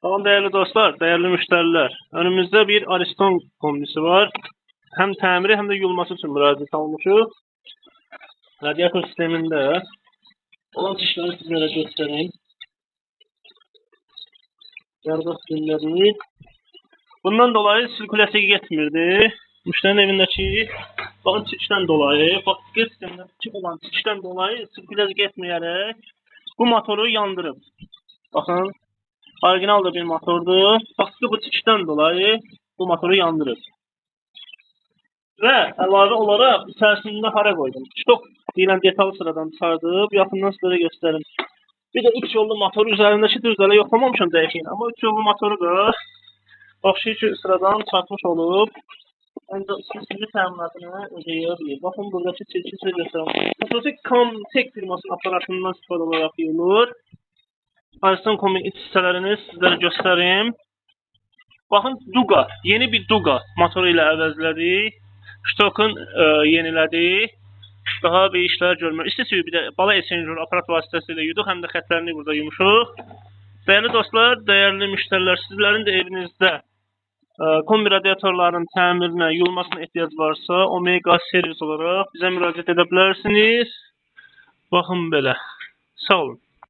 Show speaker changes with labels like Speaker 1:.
Speaker 1: Tamam değerli dostlar, değerli müşteriler. Önümüzde bir Ariston kombisi var. Hem təmiri hem de yulması için müraciət olmuşuq. Radiator sisteminde olan işləri sizlərə göstəreyim. Yargı sistemlerini. Bundan dolayı sirkülyasiya getmirdi. Müşterinin evindeki bakın çiçdən dolayı, faktiki sistemindeki olan çiçdən dolayı sirkülyasiya getməyərək bu motoru yandırıb. Bakın. Orijinal da bir motordur. Faktiki bu çiçdən dolayı bu motoru yandırıb. Və əlavə olaraq içərisində hara qoydum. Stok deyilən detal sıradan çıxardıb, yaxından sizlərə göstərim. Bir də 3 yollu motoru üzərindəki düzləri yoxlamamışam dəqiq. Amma 3 yollu motoru da baxışıq ki, sıradan çatmış olub. Ancaq istədiyi təminatını ödəyə bilir. Baxın, buradakı çirki sizə göstərim. Xüsusi Comtech firmasının aparatından istifadə olaraq yuyulur. Ariston kombin iç hissələrini sizlərə göstərim. Baxın, Duga, yeni bir Duga motoru ilə əvəzlədik. Stokun yenilədik. Daha bir işlər görmür. İstəsirik bir də bala esenjör aparat vasitəsilə yuyduq, həm də xətlərini burada yumuşuq. Dəyərli dostlar, dəyərli müştərilər, sizlərin də evinizdə kombi radiatorların təmirinə, yulmasına ehtiyac varsa, Omega servis olaraq bizə müraciət edə bilərsiniz. Baxın belə. Sağ olun.